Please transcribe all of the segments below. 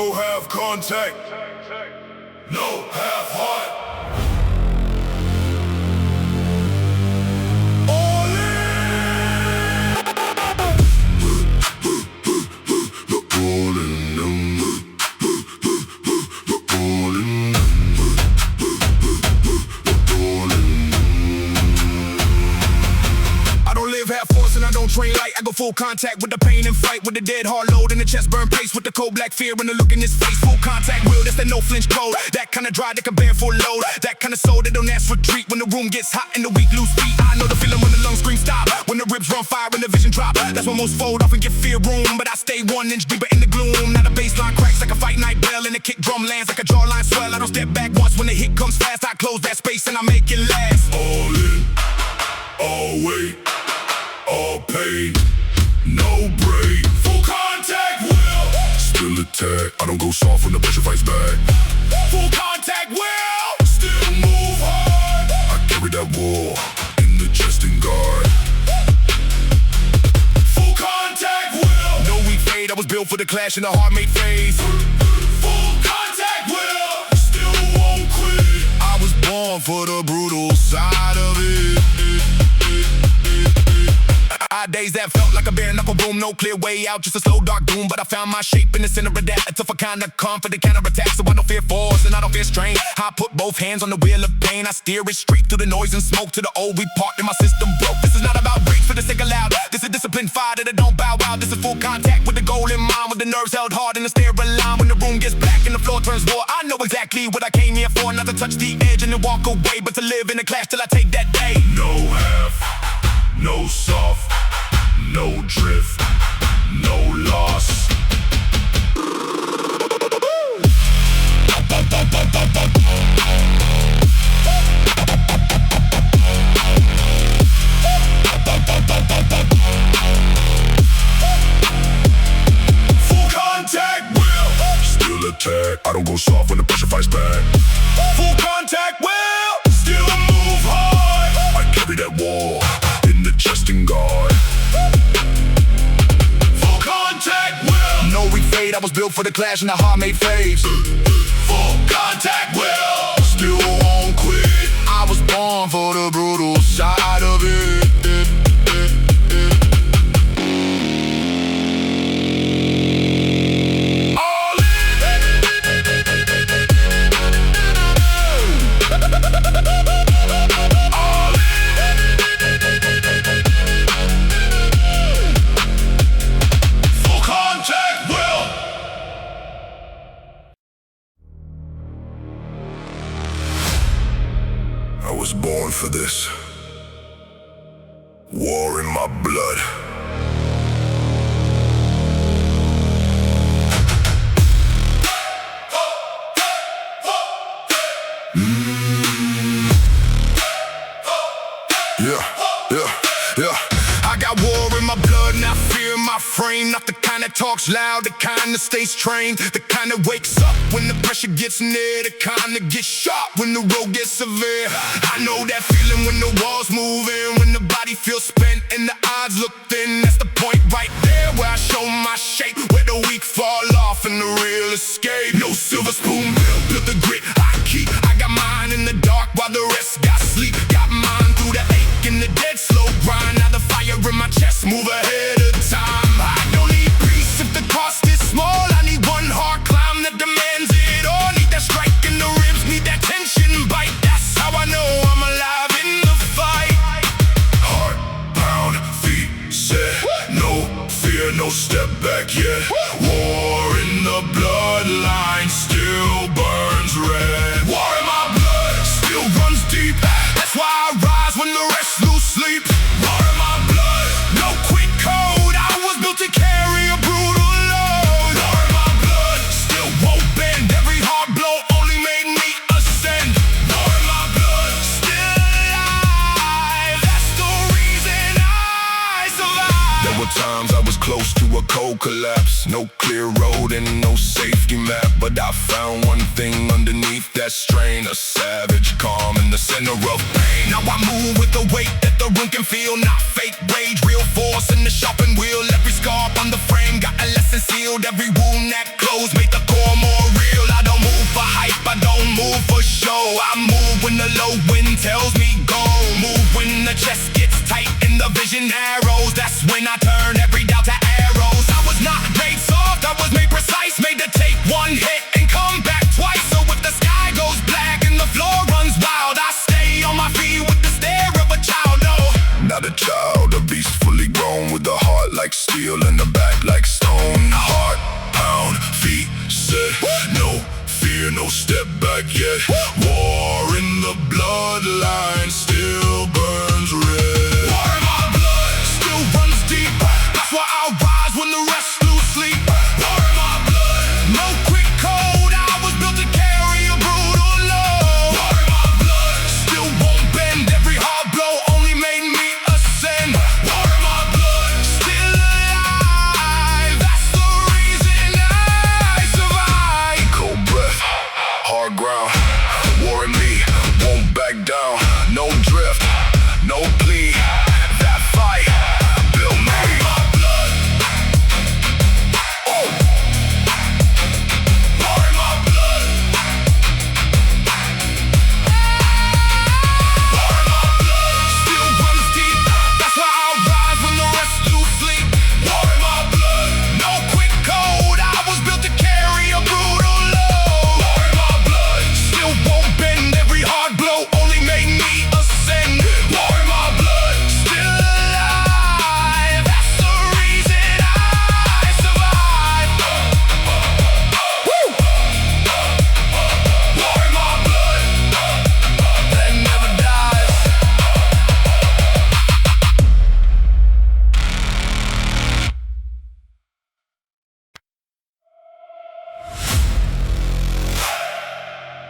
No half contact, no half heart. All I don't live half force and I don't train light. I go full contact with the pain and fight with the dead hard load in the chest, burn pace with the cold black fear and the look in his face. Full contact will, that's that no flinch code. That kind of drive that can bear full load. That kind of soul that don't ask for treat when the room gets hot and the weak lose feet. I know the feeling when the lungs scream stop, when the ribs run fire and the vision drop. That's when most fold off and get fear room, but I stay 1 inch deeper in the gloom. Now the baseline cracks like a fight night bell and the kick drum lands like a jawline swell. I don't step back once when the hit comes fast. I close that space and I make it last. All in, all weight, all pain, no break. Full contact will still attack. I don't go soft when the pressure fights back. Full contact will still move hard. I carry that war in the chest and guard. Full contact will no weak fade. I was built for the clash in the heart-made phase. Full contact will still won't quit. I was born for the brutal side of it. Days that felt like a bare knuckle boom, no clear way out, just a slow dark doom. But I found my shape in the center of that. It's a kind of confident counterattack, so I don't fear force and I don't fear strain. I put both hands on the wheel of pain. I steer it straight through the noise and smoke to the old we parked in my system broke. This is not about breaks for the sake of loud. This is disciplined fire that I don't bow out. This is full contact with the goal in mind, with the nerves held hard and the stare aligned. When the room gets black and the floor turns raw, I know exactly what I came here for. Not to touch the edge and then walk away, but to live in a clash till I take that day. No half, no soft, no drift, no loss. Full contact will still attack. I don't go soft when the pressure fights back. Full contact will still move hard. I carry that war in the chest and guard. Full contact will no weak fade. I was built for the clash in the heart-made phase. Full contact will still won't quit. I was born for the brutal side of it. All I was born for this. War in my blood. Yeah. I got war in my blood, not fear in my frame. Not the kind that talks loud, the kind that stays trained. The kind that wakes up when the pressure gets near. The kind that gets sharp when the road gets severe. I know that feeling when the walls move in, when the body feels spent and the odds look thin. That's the point right there where I show my shape, where the weak fall off and the real escape. No silver spoon, build the grit I keep. I got mine in the dark while the rest got sleep. Got mine through the ache and the dead slow grind. Now the fire in my chest, move ahead of time. I don't need peace if the cost is small. I need one hard climb that demands it all. Need that strike in the ribs, need that tension bite. That's how I know I'm alive in the fight. Heart pound, feet set, no fear, no step back yet. War in the bloodline still burns red. War in my blood still runs deep. That's why I rise when the rest lose sleep. War in my blood, no quick code. I was built to carry a brutal load. War in my blood still won't bend. Every hard blow only made me ascend. War in my blood still alive. That's the reason I survive. There were times I was close to a cold collapse. No clear road and no safety map, but I found one thing underneath that strain. A savage calm in the center of pain. Now I move with the weight that the room can feel. Not fake rage, real force in the sharpened wheel. Every scar on the frame got a lesson sealed. Every wound that closed made the core show. I move when the low wind tells me go. Move when the chest gets tight and the vision narrows. That's when I turn every doubt to arrows. I was not made soft, I was made precise. Made to take one hit and come back twice. So if the sky goes black and the floor runs wild, I stay on my feet with the stare of a child. No, not a child, a beast fully grown, with a heart like steel and a back like stone. Heart pound, feet set, no fear, no step back yet. War in the bloodline still burns red. War in my blood still runs deep. That's why I'll rise when the rest lose sleep. War in my blood, no quick code. I was built to carry a brutal load. War in my blood still won't bend. Every hard blow only made me ascend. War in my blood still alive. That's the reason I survive. Cold breath, hard ground. War in me won't back down. No drift, no plea. That fight built me. My blood. Oh. War in my blood. War in my blood still runs deep. That's why I'll rise when the rest lose sleep. War in my blood, no quick code. I was built to carry a brutal load. War in my blood still won't bend. Every hard blow only made me ascend. War in my blood still alive. That's the reason I survive. Woo! War in my blood that never dies.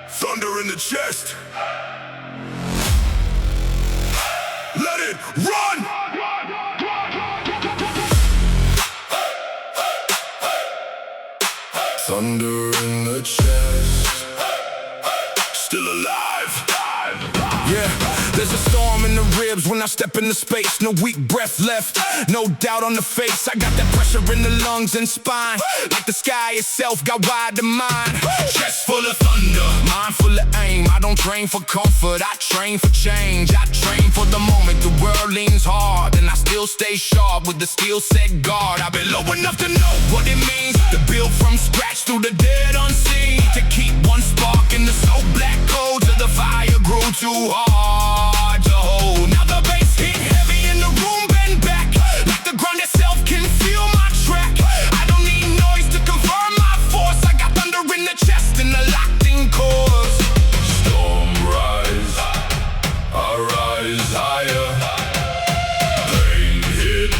Thunder in the chest. Let it run! Thunder in the chest. Still alive. Yeah, there's a storm in the ribs when I step into space. No weak breath left, no doubt on the face. I got that pressure in the lungs and spine. Like the sky itself got wide to mine. Chest full of thunder, mind full of aim. I don't train for comfort, I train for change. I train for the moment the world leans hard, and I still stay sharp with the steel set guard. I've been low enough to know what it means to build from scratch through the dead unseen. To keep one spark in the so black cold till the fire grew too hard to hold. Now the bass hit heavy in the room, bend back like the ground itself can feel my track. I don't need noise to confirm my force. I got thunder in the chest and the locked in chords. Storm rise, I rise higher. Pain hit,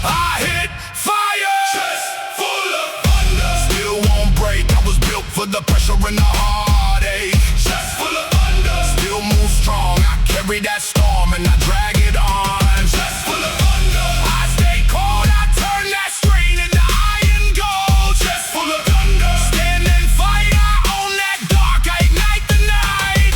I hit fire. Chest full of thunder, still won't break. I was built for the pressure and the heartache. Chest full of thunder, still move strong. I carry that storm and I drag it on. Chest full of thunder, I stay cold. I turn that strain into iron gold. Chest full of thunder, stand and fight. I own that dark, I ignite the night.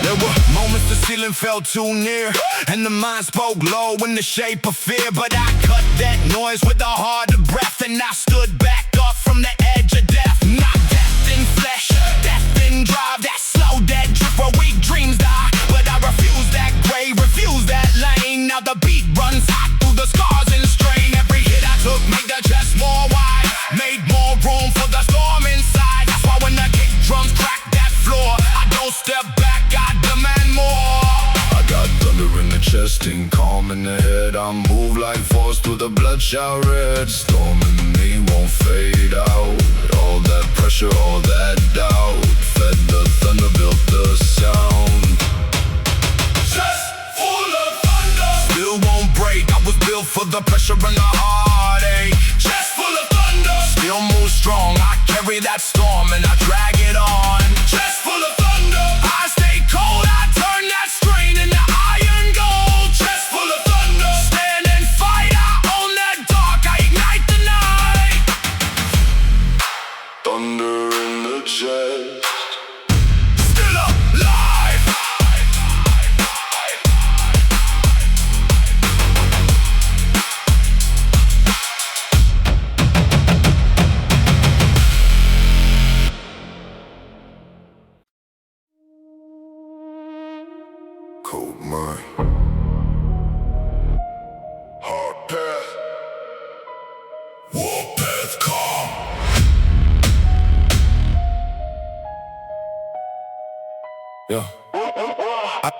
There were moments the ceiling felt too near, and the mind spoke low in the shape of fear. But I cut that noise with a harder breath, and I stood back up from the edge of death. Not death in flesh, death in drive. That slow dead drift where weak dreams die. But I refuse that gray, refuse that lane. Now the beat runs hot through the scars and strain. Every hit I took made the chest more wide, made more room for the storm inside. That's why when the kick drums crack that floor, I don't step back, I demand more. I got thunder in the chest and calm in the head. I move like force through the bloodshot red. Storm in me won't fade out. All that pressure, all that doubt, fed the thunder, built the sound. Chest full of thunder, still won't break. I was built for the pressure and the heartache. Chest full of thunder, still move strong. I carry that storm and I drag it on. Chest full of thunder, I stay cold. I turn that strain into iron gold. Chest full of thunder, stand and fight. I own that dark, I ignite the night. Thunder in the chest, still alive.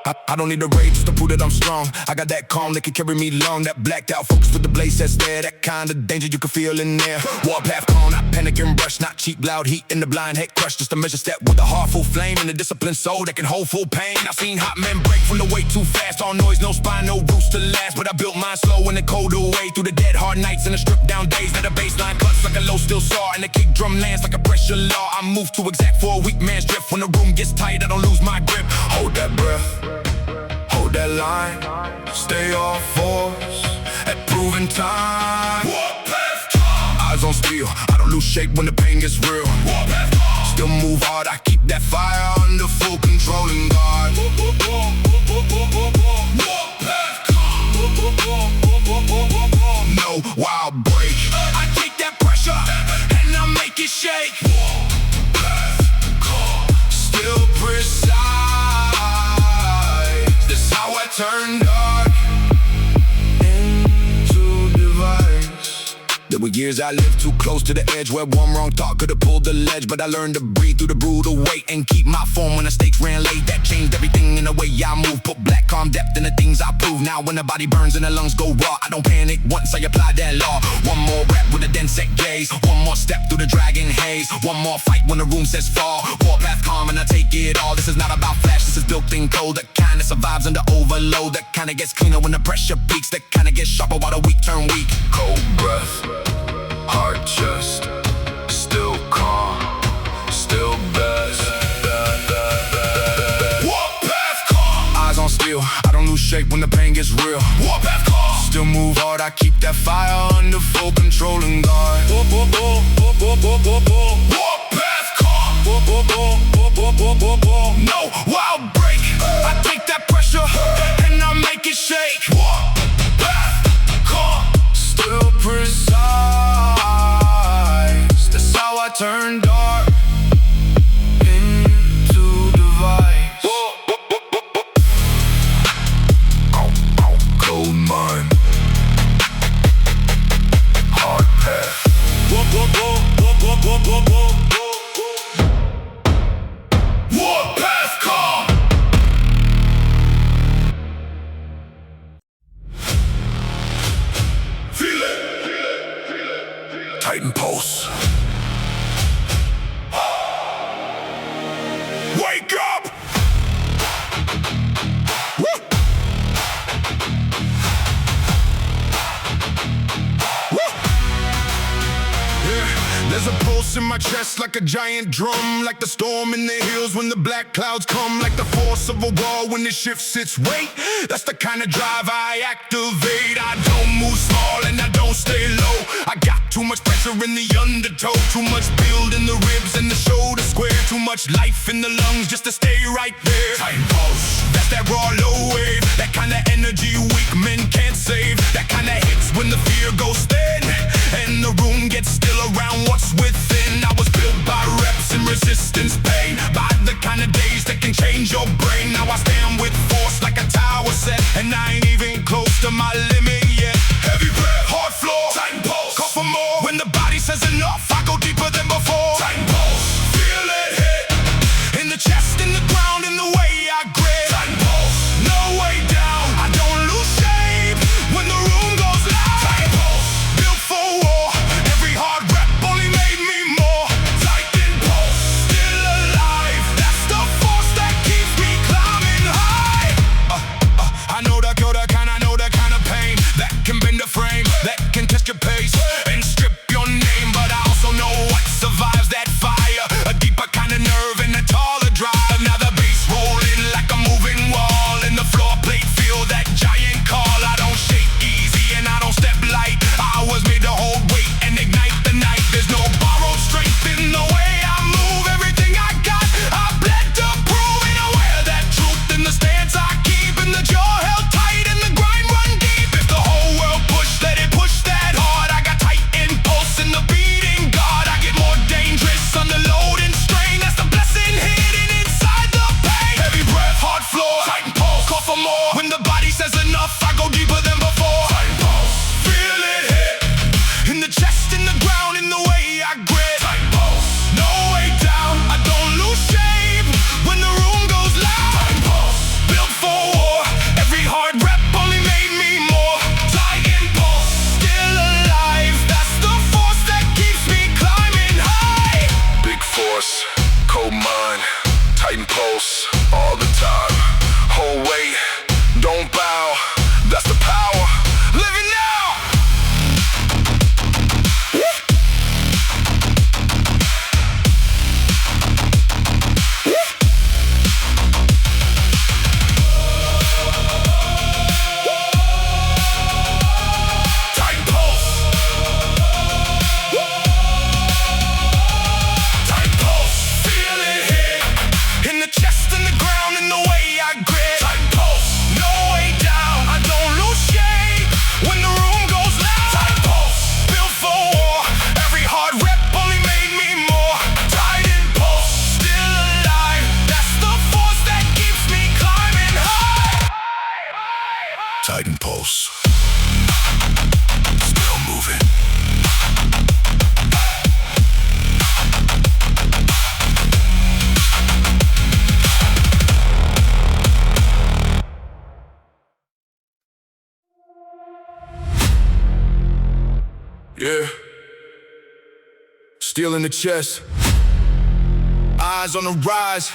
I don't need a rage to prove that I'm strong. I got that calm that can carry me long. That blacked out focus with the blaze that's there. That kind of danger you can feel in there. Warpath calm, not panic and rush. Not cheap, loud heat in the blind head crush. Just a measure step with a heart full flame and a disciplined soul that can hold full pain. I've seen hot men break from the weight too fast. All noise, no spine, no roots to last. But I built mine slow in the colder way. Through the dead hard nights and the stripped down days. Now the baseline cuts like a low steel saw. And the kick drum lands like a pressure law. I move too exact for a weak man's drift. When the room gets tight, I don't lose my grip. Hold that breath, hold that line, stay off force at proven time. Warpath calm. Eyes on steel, I don't lose shape when the pain gets real. Warpath calm. Still move hard, I keep that fire under full control and guard. Warpath calm. No wild break. I take that pressure and I make it shake. Warpath calm. Still precise. Turn dark into device. There were years I lived too close to the edge, where one wrong thought could have pulled the ledge. But I learned to breathe through the brutal weight and keep my form when the stakes ran late. That changed everything in the way I move. Put black calm depth in the things I prove. Now when the body burns and the lungs go raw, I don't panic once I apply that law. One more rep with a dense set gaze. One more step through the dragon haze. One more fight when the room says fall. Warpath calm and I take it all. This is not about flash, this is built-in code. The kind that survives under overload. That kind of gets cleaner when the pressure peaks. That kind of gets sharper while the weak turn weak. Cold breath, heart just, still calm, still best. Warpath calm. Eyes on steel, I don't lose shape when the pain gets real. Warpath calm. Still move hard, I keep that fire under full control and guard. Warpath calm. No wild break. I take that pressure and I make it shake. Warpath calm. Still precise. That's how I turn dark into device. Cold mind, hard path. Warpath calm. Feel it. Tighten pulse. Wake up! Woo! Woo! Yeah, there's a pulse in my chest like a giant drum. Like the storm in the hills when the black clouds come. Like the force of a wall when it shifts its weight. That's the kind of drive I activate. I don't move small and I don't stay low. I got too much pressure in the undertow. Too much build in the ribs and the shoulder square. Too much life in the lungs just to stay right there. Tight pulse, that's that raw low wave. That kind of energy weak men can't save. That kind of hits when the fear goes thin and the room gets still around what's within. I was built by reps and resistance pain. By the kind of days that can change your brain. Now I stand with force like a tower set. And I ain't even close to my limit yet. Heavy breath, hard floor, tighten pulse, call for more. When the body says enough, I go deeper than before. Tighten pulse, feel it hit in the chest, in the ground, in the way I grip. Tighten pulse, no way down. I don't lose shape when the room goes loud. Tighten pulse, built for war. Every hard rep only made me more. Tighten pulse, still alive. That's the force that keeps me climbing high. I know the kind, I know the kind of pain that can bend the frame, that can test your pace and strip your name. But I also know what survives that fire. A deeper kind of nerve and a taller drive. Now the bass rolling like a moving wall, and the floor plate feel that giant call. I don't shake easy and I don't step light. I was made to hold weight and ignite the night. There's no borrowed strength in the way I move. Everything I got, I bled to prove. Ain't aware that truth in the stance I keep, in the jaw held tight and the grind run deep. If the whole world push, let it push that hard. I got Yeah. Steel in the chest, eyes on the rise.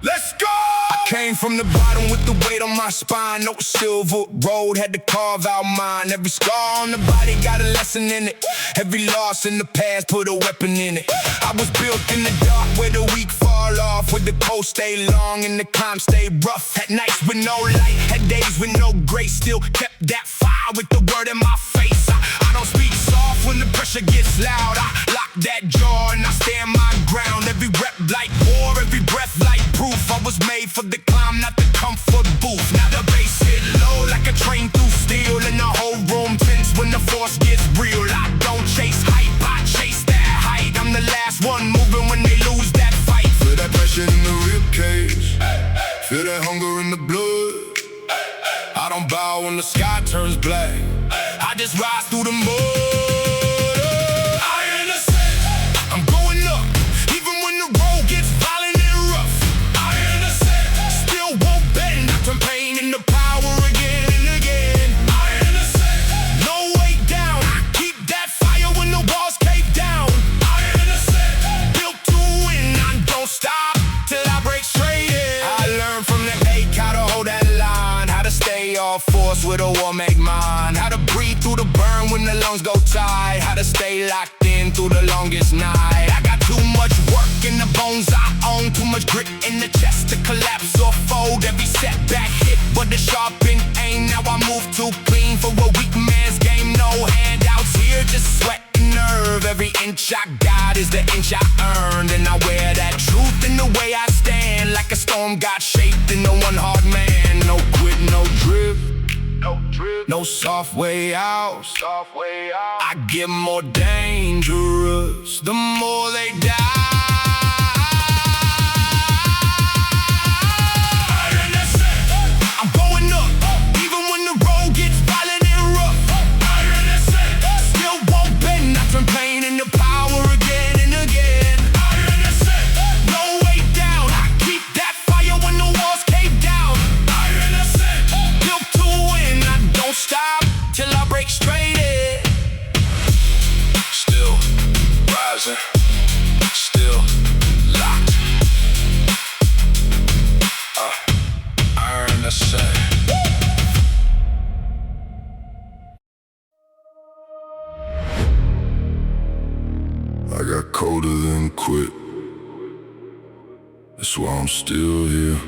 Let's go! I came from the bottom with the weight on my spine. No silver road, had to carve out mine. Every scar on the body got a lesson in it. Every loss in the past put a weapon in it. I was built in the dark where the weak fall off, where the cold stay long and the climb stay rough. Had nights with no light, had days with no grace. Still kept that fire with the word in my face. I don't speak soft when the pressure gets loud. I lock that jaw and I stand my ground. Every rep like war, every breath like proof. I was made for the climb, not the comfort booth. Now the bass hit low like a train through steel, and the whole room tense when the force gets real. I don't chase hype, I chase that height. I'm the last one moving when they lose that fight. Feel that pressure in the ribcage, feel that hunger in the blood. I don't bow when the sky turns black, I just rise through the mud. Force with a war make mine. How to breathe through the burn when the lungs go tight. How to stay locked in through the longest night. I got too much work in the bones I own. Too much grit in the chest to collapse or fold. Every setback hit but the sharpened aim. Now I move too clean for a weak man's game. No handouts here, just sweat and nerve. Every inch I got is the inch I earned, and I wear that truth in the way I stand. Like a storm got shaped in the one hard man. No quit, no drip, no soft way out. I get more dangerous the more they die. I'm going up, even when the road gets violent and rough. Still won't bend, I turn pain into power again and again. No way down, I keep that fire when the walls cave down. Built to win, I don't stop till I break straight in. Still rising, still locked. Iron the set. I got colder than quit. That's why I'm still here.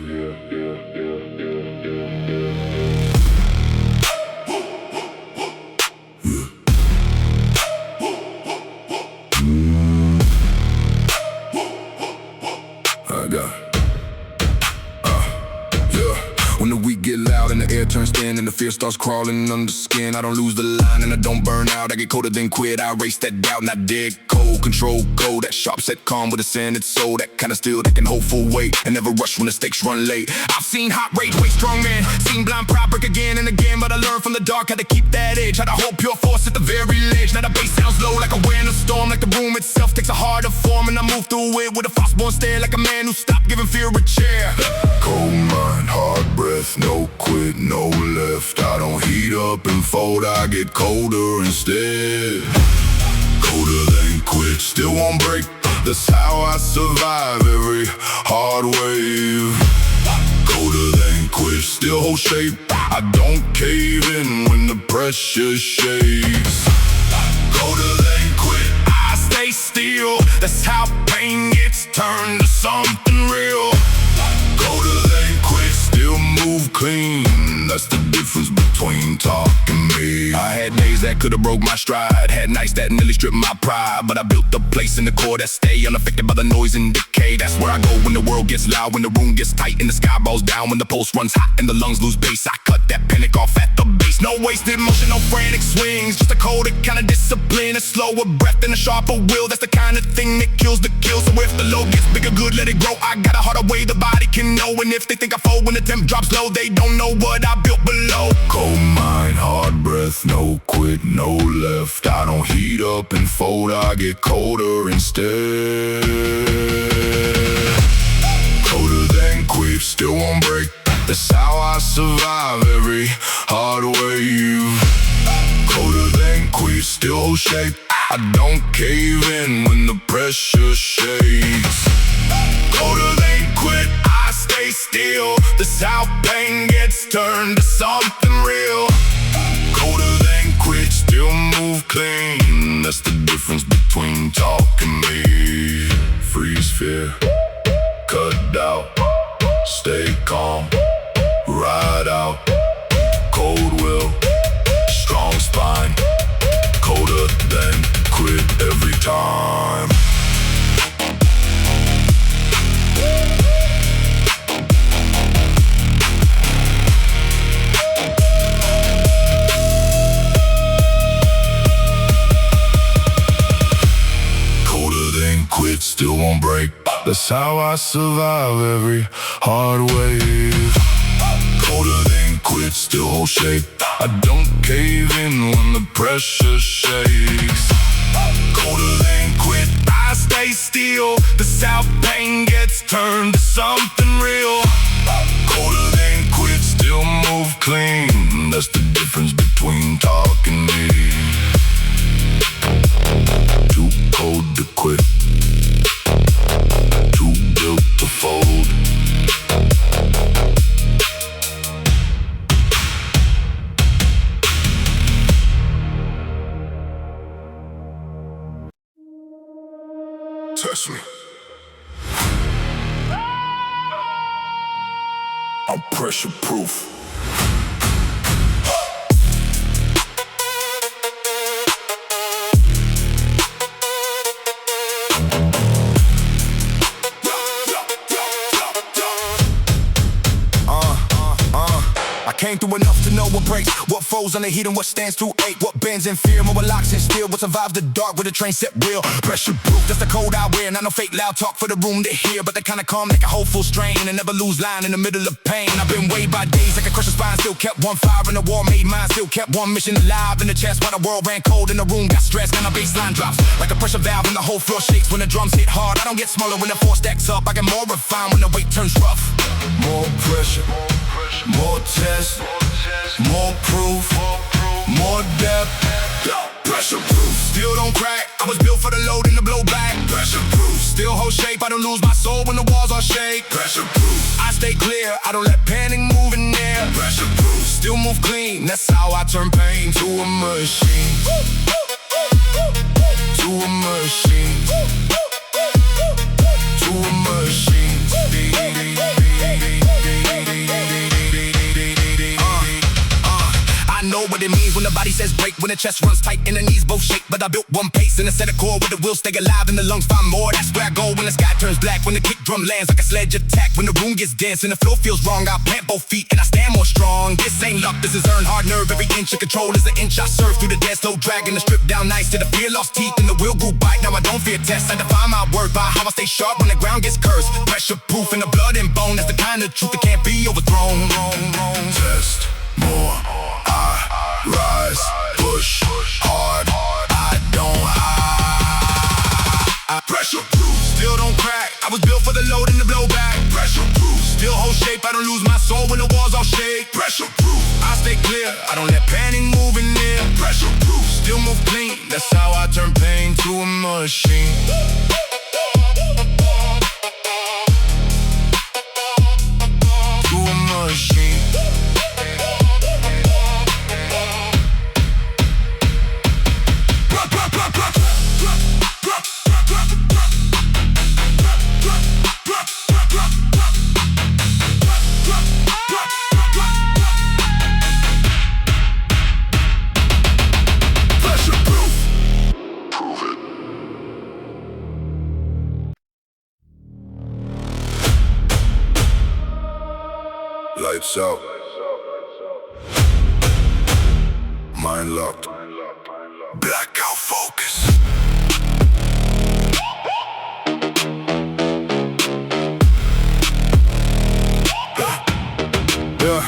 When the week get loud and the air turns thin and the fear starts crawling under skin, I don't lose the line and I don't burn out. I get colder than quit, I erase that doubt and I dig cold. Control go, that sharp set calm with a sanded soul. That kind of steel that can hold full weight and never rush when the stakes run late. I've seen hot rage, way strong man, seen blind pride break again and again. But I learned from the dark how to keep that edge, how to hold pure force at the very ledge. Now the bass sounds low like a wind of storm, like the room itself takes a harder form. And I move through it with a fast-born stare, like a man who stopped giving fear a chair. Cold mind, hard breath, no quit, no left. I don't heat up and fold, I get colder instead. Colder than quit, still won't break. That's how I survive every hard wave. Colder than quit, still hold shape. I don't cave in when the pressure shakes. Colder than quit, I stay still. That's how pain gets turned to something real. Colder than quit, still move clean. That's the difference between talk and me. I had days that could've broke my stride, had nights that nearly stripped my pride. But I built a place in the core that stay unaffected by the noise and decay. That's where I go when the world gets loud, when the room gets tight and the sky balls down, when the pulse runs hot and the lungs lose bass. I cut that panic off at the base. No wasted motion, no frantic swings, just a colder kind of discipline, a slower breath and a sharper will. That's the kind of thing that kills the kill. So if the load gets bigger, good, let it grow. I got a harder way the body can know. And if they think I fold when the temp drops low, they don't know what I built below. Cold mind, hard breath, no quit, no left. I don't heat up and fold, I get colder instead. Colder than quit, still won't break. That's how I survive every hard wave. Colder than quit, still hold shape. I don't cave in when the pressure shakes. Colder than quit, I stay still. That's how pain gets turned to something real. Colder than quit, still move clean. That's the difference between talk and me. Freeze fear, cut out, stay calm, ride out. Cold will, strong spine. Colder than quit every time. Quit, still won't break. That's how I survive every hard wave. Colder than quit, still hold shape. I don't cave in when the pressure shakes. Colder than quit, I stay still. That's how pain gets turned to something real. Colder than quit, still move clean. That's the difference between talk and me. Too cold to quit, too built to fold. Test me. I'm pressure proof. Came through enough to know what breaks, what falls on the heat and what stands through ache, what bends in fear, what locks in steel, what survives the dark with a train set real. Pressure proof, that's the code I wear. Not no fake loud talk for the room to hear, but they kinda calm like a whole full strain and never lose line in the middle of pain. I've been weighed by days like a crushed spine, still kept one fire in the war, made mine, still kept one mission alive in the chest while the world ran cold in the room, got stressed, and our baseline drops like a pressure valve and the whole floor shakes when the drums hit hard. I don't get smaller when the force stacks up, I get more refined when the weight turns rough. More pressure, more test, more proof, more depth. Pressure proof, still don't crack. I was built for the load and the blowback. Pressure proof, still hold shape. I don't lose my soul when the walls are shake. Pressure proof, I stay clear. I don't let panic move in there. Pressure proof, still move clean. That's how I turn pain to a machine. To a machine. To a machine. I know what it means when the body says break, when the chest runs tight and the knees both shake. But I built one pace and a set of core where the will stay alive and the lungs find more. That's where I go when the sky turns black, when the kick drum lands like a sledge attack, when the room gets dense and the floor feels wrong. I plant both feet and I stand more strong. This ain't luck, this is earned hard nerve. Every inch of control is an inch I serve through the dead slow dragging the strip down nice to the fear lost teeth and the will grew bite. Now I don't fear tests, I define my worth by how I stay sharp when the ground gets cursed. Pressure proof in the blood and bone, that's the kind of truth that can't be overthrown. Test more, I rise, push hard, I don't hide. Pressure proof, still don't crack. I was built for the load and the blowback. Pressure proof, still hold shape. I don't lose my soul when the walls all shake. Pressure proof, I stay clear. I don't let panic move in there. Pressure proof, still move clean. That's how I turn pain to a machine. To a machine. Lights out. Mind locked. Blackout focus. Yeah.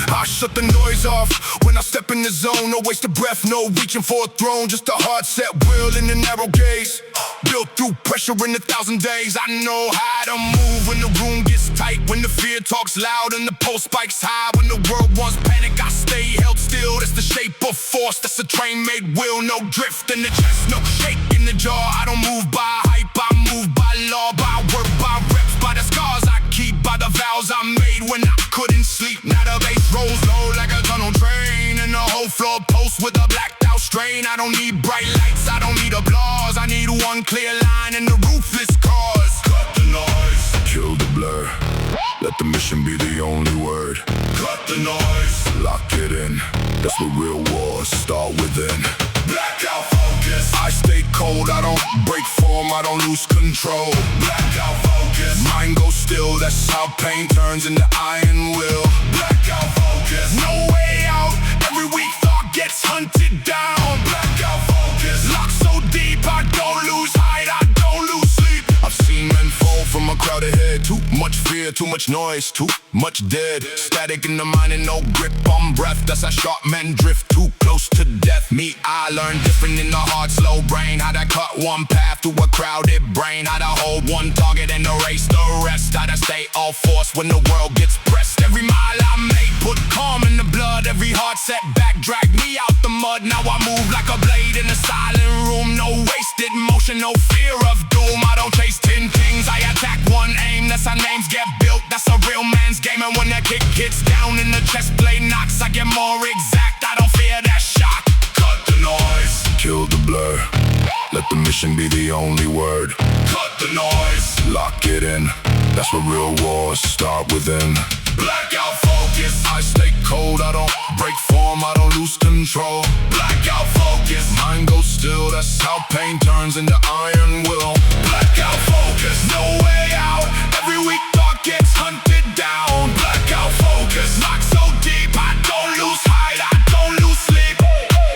I shut the noise off when I step in the zone. No waste of breath, no reaching for a throne, just a hard-set will in a narrow gaze. Built through pressure in 1,000 days. I know how to move when the room gets tight, when the fear talks loud and the pulse spikes high. When the world wants panic, I stay held still. That's the shape of force, that's a train-made will. No drift in the chest, no shake in the jaw. I don't move by hype, I move by law, by work, by reps, by the scars I keep, by the vows I made when I couldn't sleep. Now the bass rolls low like a tunnel train, and the whole floor posts with a blacked out strain. I don't need bright lights, I don't need applause. I need one clear line and the ruthless cause. Cut the noise, kill the blur. Let the mission be the only word. Cut the noise, lock it in. That's where real wars start within. Blackout focus. I stay cold, I don't break form, I don't lose control. Blackout focus. Mind goes still, that's how pain turns into iron will. Blackout focus. No way out, every weak thought gets hunted down. Blackout focus. Locked so deep, I don't lose height, I don't lose sleep. I've seen men fall from a crowded head. Too much fear, too much noise, too much dead. Static in the mind and no grip on breath. That's how sharp men drift too close to death. Me, I learn different in the hard, slow brain. How to cut one path through a crowded brain. How to hold one target and erase the rest. How to stay all force when the world gets pressed. Every mile I make, put calm in the blood. Every hard setback drag me out the mud. Now I move like a blade in a silent room. No wasted motion, no fear of doom. I don't chase 10 kings, I attack one aim. That's how names get built, that's a real man's game. And when that kick hits down in the chest plate knocks, I get more exact, I don't fear that shock. Cut the noise, kill the blur. Let the mission be the only word. Cut the noise, lock it in. That's where real wars start within. Blackout focus. I stay cold, I don't break form, I don't lose control. Blackout focus. Mind goes still, that's how pain turns into iron will. Blackout focus. No way out, every weak thought gets hunted down. Blackout focus. Locked so deep, I don't lose height, I don't lose sleep.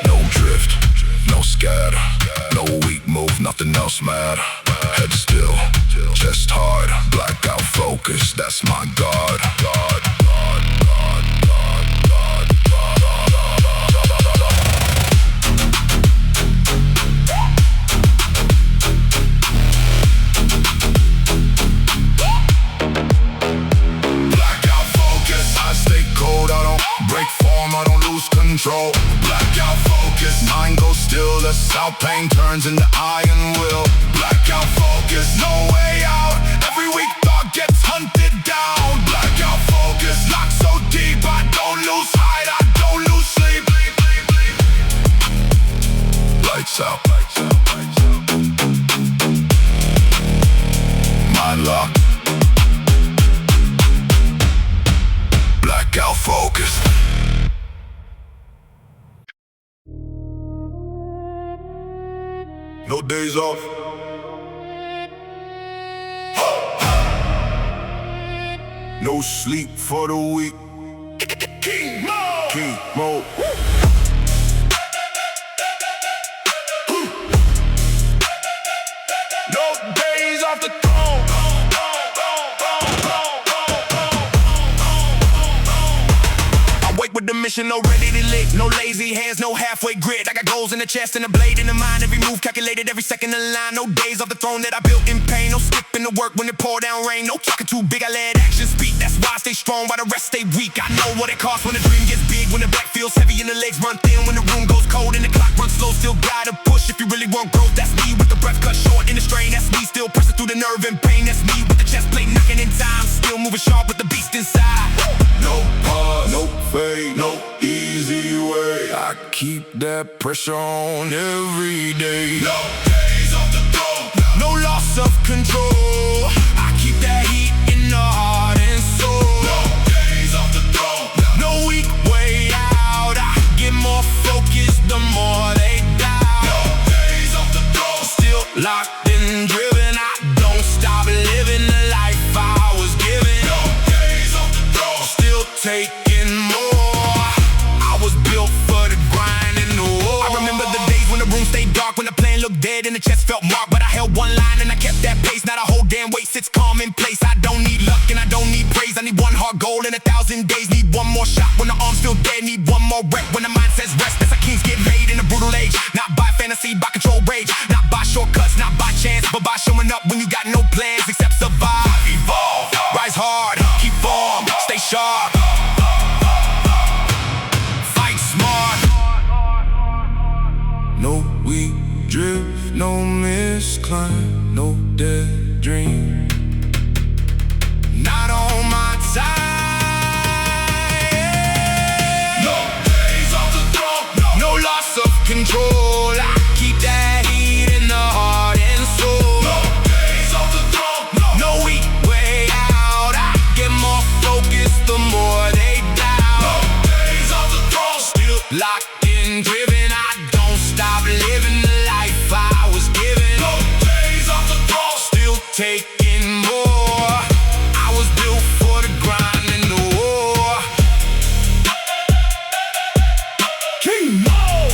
No drift, no scatter, no weak move, nothing else matter. Head still, chest hard, blackout focus, that's my God. Blackout focus, I stay cold, I don't break form, I don't lose control. Blackout focus, mind goes still, that's how pain turns into iron will. Blackout focus, no way out, every weak thought gets hunted down. Blackout focus, locked so deep, I don't lose height, I don't lose sleep. Lights out, mind locked. Blackout focus. No days off. No sleep for the weak. King mode. King mode. No days off the throne. I wake with the mission, no ready to lick. No lazy hands, no halfway grit. I got goals in the chest and a blade in the mind. Every move calculated, every second in line. No days off the throne that I built in pain. No skipping the work when it pour down rain. No talking too big, I let action speak. That's why I stay strong while the rest stay weak. I know what it costs when the dream gets big. When the back feels heavy and the legs run thin. When the room goes cold and the clock runs slow. Still gotta push if you really want growth. That's me with the breath cut short in the strain. That's me still pressing through the nerve and pain. That's me with the chest plate knocking in time. Still moving sharp with the beast inside. No pause, no fade, no easy way. I keep that pressure on every day. No days off the throne, no loss of control. I keep that heat in the heart and soul. No days off the throne, no weak way out. I get more focused the more they doubt. No days off the throne, still locked and driven. I don't stop living the life I was given. No days off the throne, still taking more. I was built for the grind and the war. I remember the days when the room stayed dark, when the plan looked dead and the chest felt marked. But I held one line and I kept that pace. Not a whole damn weight sits calm in place. I don't need luck and I don't need praise. I need one hard goal in 1,000 days. Need one more shot when the arms feel dead. Need one more rep when the mind says rest. That's a king's succeed by control rage. Not by shortcuts, not by chance, but by showing up when you got no plans except survive. Evolve, rise hard, keep form, stay sharp. Fight smart. No weak drift, no misclimb, no dead dream. Not on my time. No days off the throne, no loss of control. I keep that heat in the heart and soul. No days off the throne, no weak way out. I get more focused the more they doubt. No days off the throne, still locked in, driven. I don't stop living the life I was given. No days off the throne, still taking more. I was built for the grind and the war. King Mo.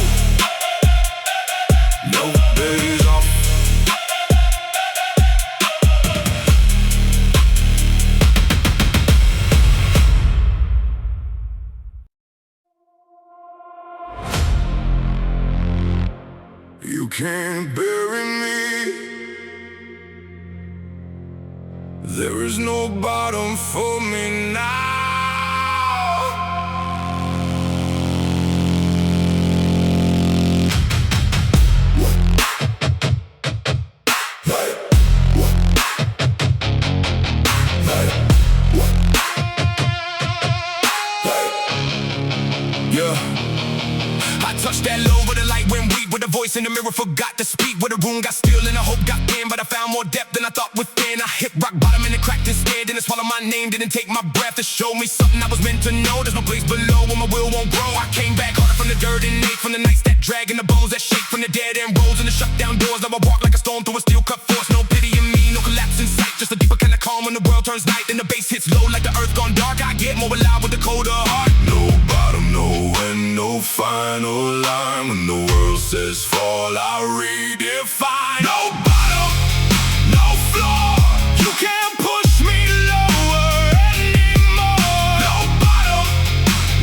No days off. You can't bury me. There is no bottom for me now. Yeah, I touched that low where the light went weak, where the voice in the mirror forgot to speak, where the room got still and the hope got thin, but I found more depth than I thought within. I hit rock bottom and it cracked instead, then it swallowed my name, didn't take my breath to show me something I was meant to know. There's no place below where my will won't grow. I came back harder from the dirt and ate from the nights that drag and the bones that shake from the dead and rolls and the shut down doors. Now I walk like a storm through a steel cut force. No pity in me, no collapse in sight, just a deeper kind of calm when the world turns night and the bass hits low like the earth gone dark. I get more alive with the colder heart. No bottom, no end, no final line. When the world says fall, I redefine. No bottom, no floor. You can't push me lower anymore. No bottom,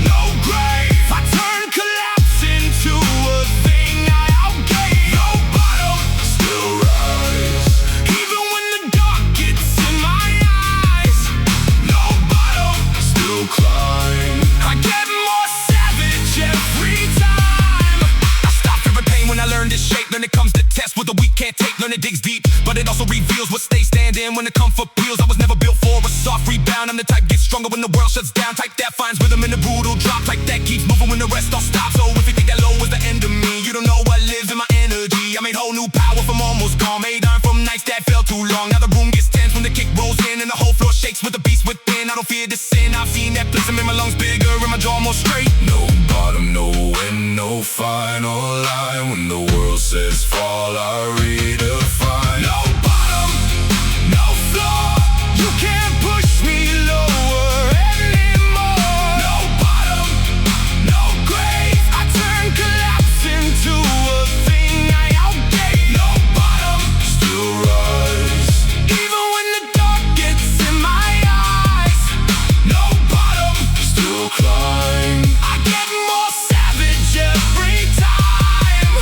no grave. I turn collapse into a thing I outgave. No bottom, still rise, even when the dark gets in my eyes. No bottom, still climb. I get more savage every time. I stop fearing pain when I learn this shape. Learn it comes to test what the weak can't take. Learn it digs deep, but it also reveals what stays standing when the comfort peels. I was never built for a soft rebound. I'm the type gets stronger when the world shuts down. Type that finds rhythm in the brutal drop. Type that keeps moving when the rest all stops. So if you think that low was the end of me, you don't know what lives in my energy. I made whole new power from almost gone. Made iron from nights that felt too long. Now the room gets tense when the kick rolls in and the whole floor shakes with the beast within. I don't fear the sin. I've seen that place. I made my lungs bigger and my jaw more straight. No bottom, no end, no final line. When the world says fall, I redefine. No bottom, no floor. You can't push me lower anymore. No bottom, no grave. I turn collapse into a thing I outgave. No bottom, still rise, even when the dark gets in my eyes. No bottom, still climb. I get more savage every time.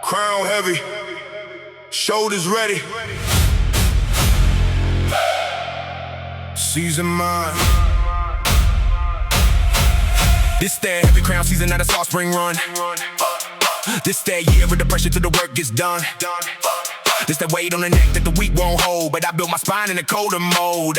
Crown heavy, shoulders ready. Season mine. This that heavy crown season, not a soft spring run. This that year of the pressure till the work gets done. This that weight on the neck that the weak won't hold, but I built my spine in a colder mode.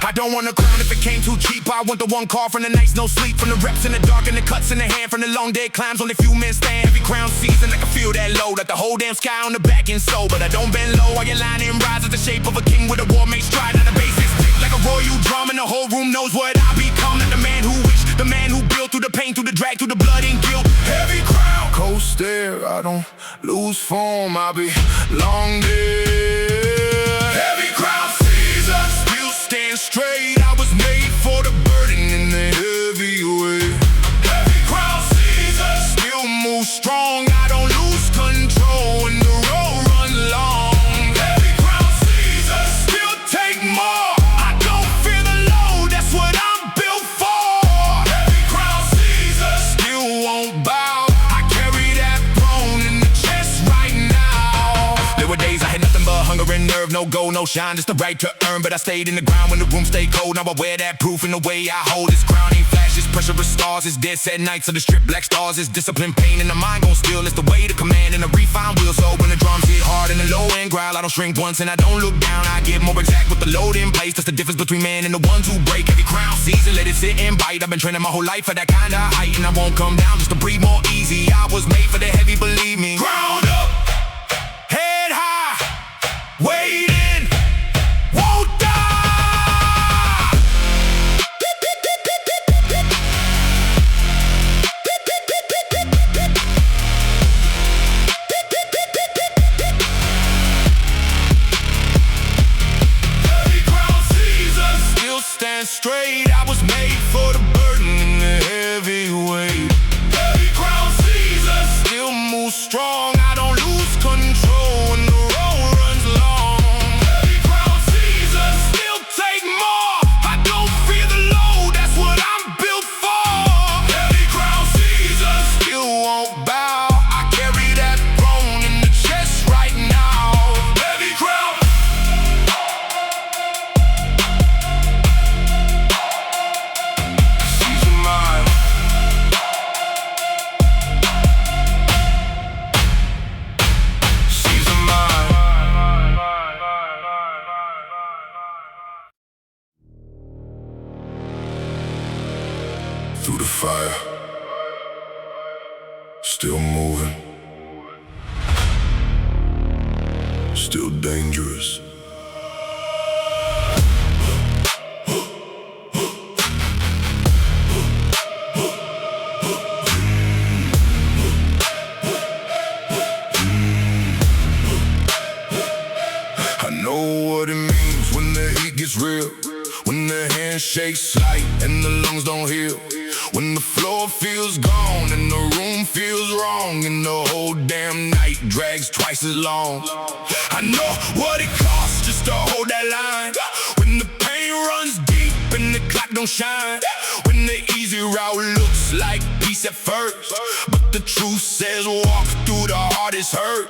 I don't want a crown if it came too cheap. I want the one call from the nights, no sleep. From the reps in the dark and the cuts in the hand. From the long day climbs, only few men stand. Heavy crown season, I can feel that load. Like the whole damn sky on the back and soul. But I don't bend low, while your line and rise. It's the shape of a king with a war made stride. On the basis, like a royal drum, and the whole room knows what I become. Not the man who wished, the man who built through the pain, through the drag, through the blood and guilt. Heavy crown, cold stare, I don't lose form. I be long dead. Heavy crown season, still stand straight. I was made for the burden in the heavy weight. Heavy crown season, still move strong. I don't lose control when the road runs long. Heavy crown season, still take more. I don't fear the load, that's what I'm built for. Heavy crown season, still won't bow. I carry that throne in the chest right now. There were days I had nothing but hunger and nerve, no gold, no shine, just the right to earn. But I stayed in the ground when the room stayed cold. Now I wear that proof in the way I hold. This crown ain't flash, it's pressure of stars. It's dead set nights of the strip black stars. It's discipline, pain, and the mind gon' steal. It's the way to command and the refine wheel. So when the drums hit hard and the low end growl, I don't shrink once and I don't look down. I get more exact with the load in place. That's the difference between man and the ones who break. Heavy crown season, let it sit and bite. I've been training my whole life for that kind of height, and I won't come down just to breathe more easy. I was made for the heavy, believe me. Ground up, head high, waiting, won't die. Heavy crown season, still stand straight. I was made for the burden in the heavy weight. Heavy crown season, still move strong. I don't lose control when the road runs long. Heavy crown season, still take more. I don't fear the load, that's what I'm built for. Heavy crown season, still won't bow. I carry that throne in the chest right now. Heavy crown. Season mine. Season mine. Through the fire, still moving, still dangerous. I know what it means when the heat gets real, when the handshake slight and the lungs don't heal, when the floor feels gone and the room feels wrong, and the whole damn night drags twice as long. I know what it costs just to hold that line, when the pain runs deep and the clock don't shine, when the easy route looks like peace at first, but the truth says walk through the hardest hurt.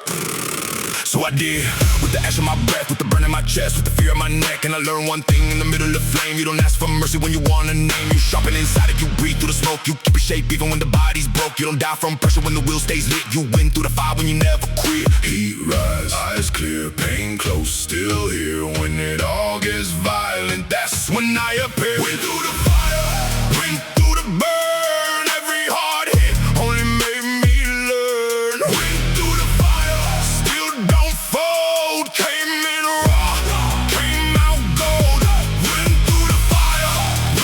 So I did, with the ash of my breath, with the burn in my chest, with the fear of my neck. And I learned one thing in the middle of flame: you don't ask for mercy when you want a name. You sharpen inside it, you breathe through the smoke. You keep your shape even when the body's broke. You don't die from pressure when the wheel stays lit. You win through the fire when you never quit. Heat rise, eyes clear, pain close, still here. When it all gets violent, that's when I appear. Went through the fire, went through the burn. Every hard hit only made me learn. Went through the fire, still don't fold. Came in raw, came out gold. Went through the fire,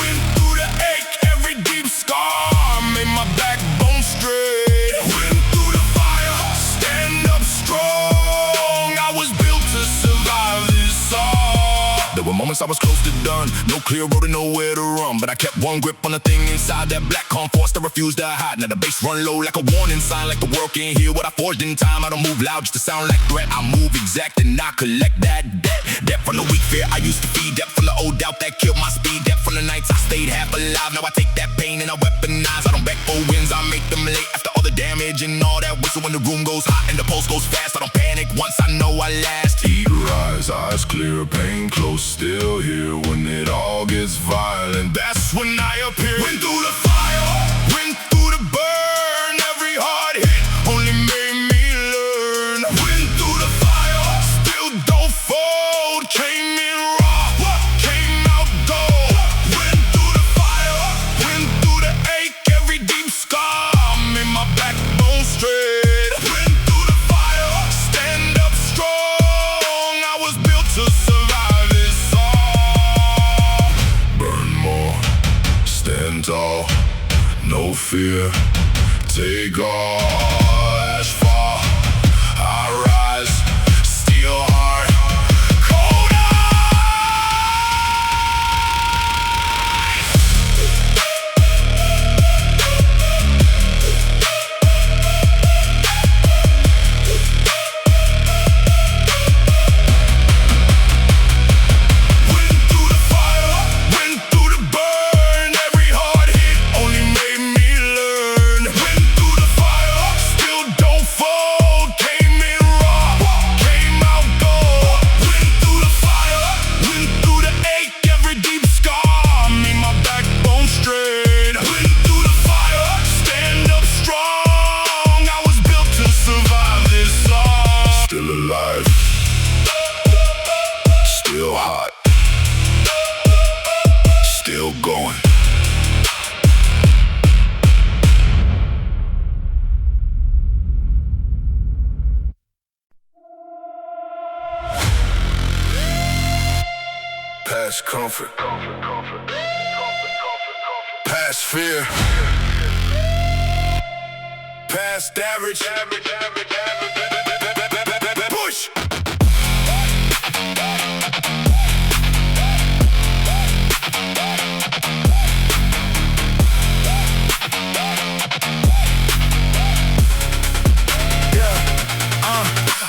went through the ache. Every deep scar made my backbone straight. Went through the fire, stand up strong. I was built to survive this all. There were moments I was close to done, no clear road and nowhere to run, but I kept one grip on the thing inside that black calm force that refused to hide. Now the bass run low like a warning sign, like the world can't hear what I forged in time. I don't move loud just to sound like threat. I move exact and I collect that debt. Debt from the weak fear I used to feed, debt from the old doubt that killed my speed, debt from the nights I stayed half alive. Now I take that pain and I weaponize. I don't beg for wins, I make them late. After all the oxygen, all that whistle when the room goes hot and the pulse goes fast. I don't panic once I know I last. Eager eyes clear, pain close, still here when it all gets violent. That's when I appear. Went through the fire, went through the burn. Every hard hit only made me learn. Went through the fire, still don't fold. Came in raw, came out gold. Went through the fire, went through the ache. Every deep scar made my backbone straight. Went through the fire, stand up strong. I was built to survive this all. Burn more, stand tall, no fear, take all. Ash fall, I rise, steel heart, cold Went through the fire, went through the burn. Every hard hit only made me learn. Went through the fire, still don't fold. Came in raw, came out gold. Went through the fire, went through the ache. Every deep scar made my backbone straight. Went through the fire, stand up strong. I was built to survive this all. Still alive, still hot, still going. Past comfort, past fear, past average. Push.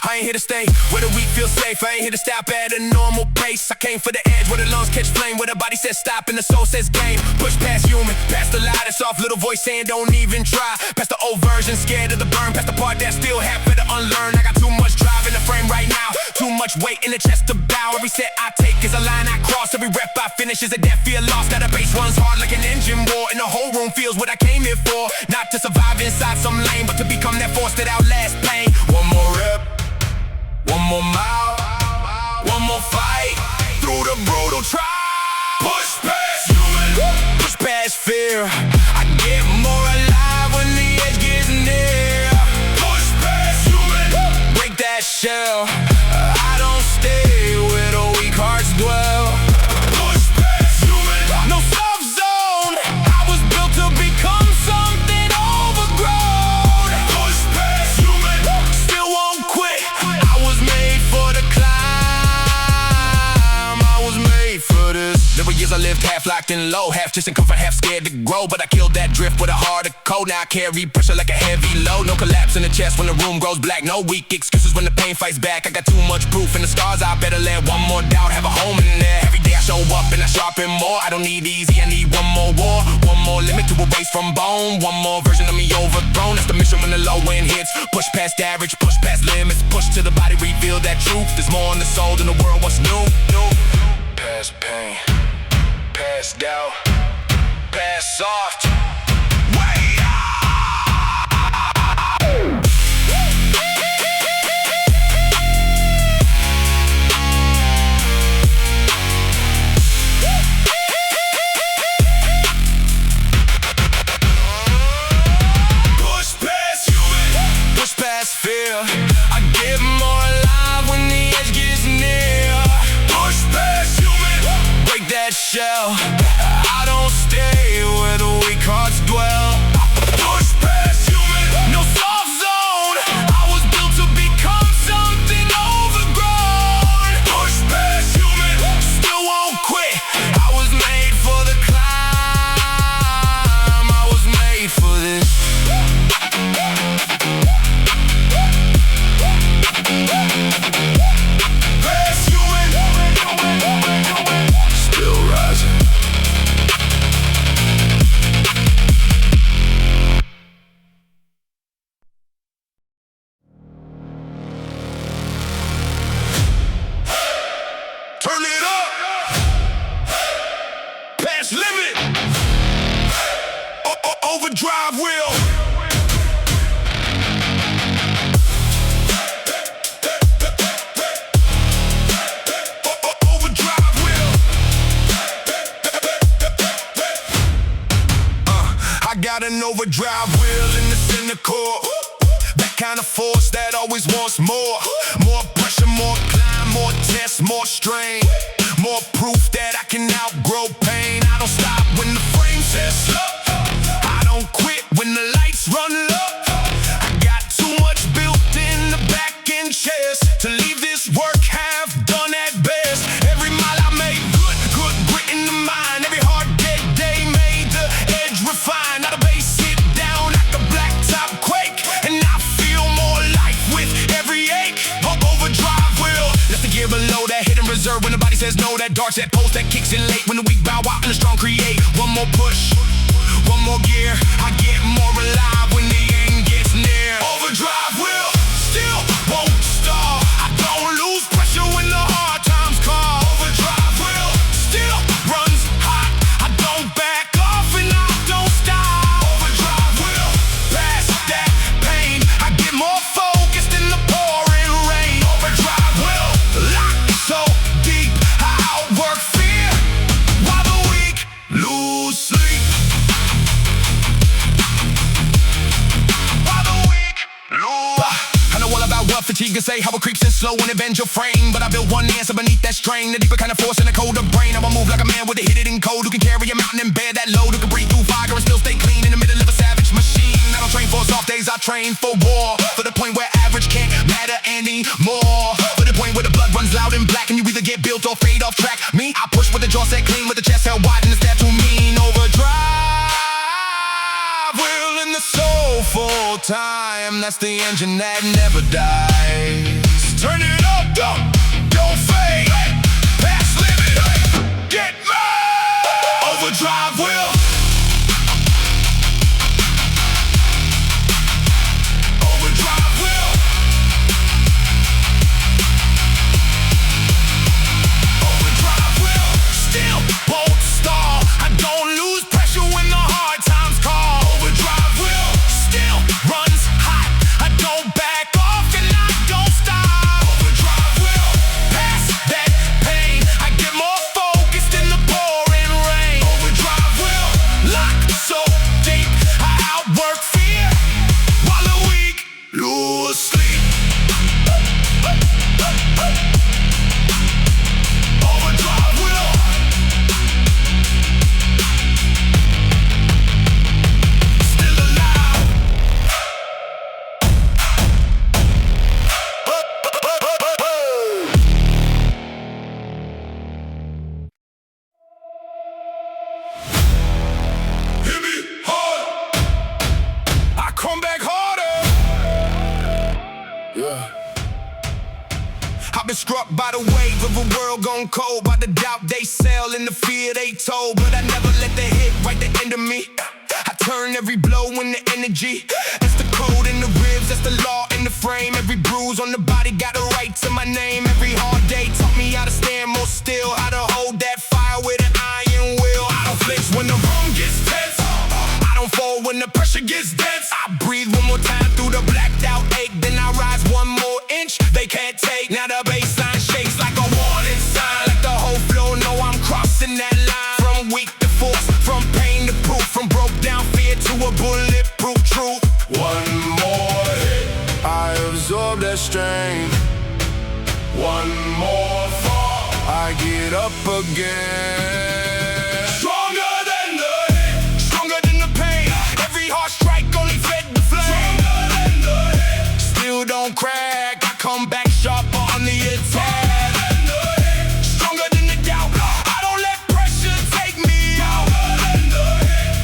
I ain't here to stay where the weak feel safe. I ain't here to stop at a normal pace. I came for the edge where the lungs catch flame, where the body says stop and the soul says game. Push past human, past the lie, that soft little voice saying don't even try. Past the old version, scared of the burn, past the part that still happy to unlearn. I got too much drive in the frame right now, too much weight in the chest to bow. Every set I take is a line I cross, every rep I finish is a death feel lost. Now the bass runs hard like an engine roar, and the whole room feels what I came here for. Not to survive inside some lane, but to become that force that outlasts pain. One more rep, one more mile, one more fight through the brutal trial. Push past human, push past fear. I get more alive when the edge gets near. Push past human, break that shell. I don't stay where the weak hearts dwell. Push past human, no soft zone. I was built to become something overgrown. Push past human, still won't quit. I was made for the climb. I was made for this. There were years I lived half locked and low, half chasing comfort, half scared to grow. But I killed that drift with a harder code. Now I carry pressure like a heavy load. No collapse in the chest when the room grows black. No weak excuses when the pain fights back. I got too much proof in the scars. I better let one more doubt have a home in there. Every day I show up and I sharpen more. I don't need easy, I need one more war. One more limit to erase from bone. One more version of me overthrown. That's the mission when the low end hits. Push past average, push past limits. Push to the body, reveal that truth. There's more in the soul than the world wants new. Past pain, past doubt, past soft. Push past human, push past fear. I get more alive when the edge gets near. Push past human, break that shell. I don't stay where the weak hearts dwell. Push past human, no soft zone. I was built to become something overgrown. Push past human, still won't quit. I was made for the climb. I was made for this. Past human, still rising. past limit. Overdrive wheel. Overdrive wheel. I got an overdrive wheel in the center core. That kind of force that always wants more. More pressure, more climb, more test, more strain. More proof that I can outgrow pain. I don't stop when the frame says stop. I don't quit when the lights run low. I got too much built in the back and chest to leave this work half done at best. Every mile I made good grit in the mind. Every hard dead day made the edge refined. Now the bass sit down like a blacktop quake, and I feel more life with every ache. Overdrive wheel. That's the gear below that hidden reserve when the body says no. That dark set post that kicks in late when the weak bow out and the strong create. One more push, one more gear. I get more alive when the end gets near. Overdrive wheel, still won't stall. I don't lose pressure when the hard times call. Overdrive wheel, still runs hot. I don't back off and I don't stop. Overdrive wheel, past that pain. I get more focused in the pouring rain. Overdrive wheel, locked so deep. I outwork fear while the weak lose sleep. I know all about what fatigue can say, how it creeps in slow when it bends your frame. But I built one answer beneath that strain, the deeper kind of force and a colder brain. I'ma move like a man with a hit it in code, who can carry a mountain and bear that load, who can breathe through fire and still stay clean in the middle of a savage machine. I don't train for soft days, I train for war. For the point where average can't matter anymore. For the point where the blood runs loud and black, and you either get built or fade off track. Me, I push with the jaw set clean, with the chest held wide and the step too mean. Overdrive wheel in the soulful time. That's the engine that never dies. Turn it up, don't fade. Past limit, get mad. Overdrive wheel. Overdrive wheel. Overdrive wheel. Still won't stall. I don't lose pressure when the hard times call. Overdrive wheel. Still runs hot. I don't back off and I don't stop. Overdrive wheel. Past that pain. I get more focused in the pouring rain. Overdrive wheel. Locked so deep. I outwork fear while the weak lose sleep. Overdrive wheel. Still alive. Hit me hard. I come back harder. Yeah. I've been struck by the wave of a world gone cold, by the doubt they sell and the fear they told. But I never let the hit right the end of me. I turn every blow in the energy. That's the code in the ribs, that's the law in the frame. Every bruise on the body got a right to my name. Every hard day taught me how to stand more still, how to hold that fire with an iron will. I don't flinch when the room gets tense. I don't fall when the pressure gets dense. I breathe one more time through the blacked out ache, then I rise one more inch. They can't take. Now the baseline shakes like a warning sign, like the whole floor know I'm crossing that line. From weak to force, from pain to proof, from broke down fear to a bulletproof truth. One more hit, I absorb that strain. One more fall, I get up again. Stronger than the hit, stronger than the pain. Every hard strike only fed the flame. Stronger than the hit, still don't crack. I come back sharper on the attack. Stronger than the doubt, I don't let pressure take me out.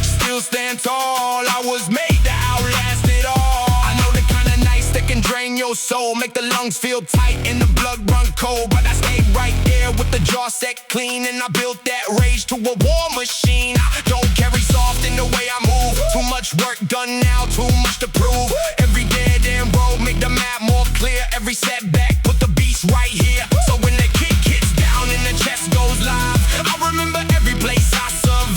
Still stand tall, I was made to outlast it all. I know the kind of nights that can drain your soul, make the lungs feel tight and the blood run cold. But I stayed right there with the jaw set clean, and I built that rage to a war machine. I don't carry soft in the way I move. Too much work done now, too much to prove. Every dead end road make the map more clear. Every setback put the beast right here. So when the kick hits down and the chest goes live, I remember every place I survived.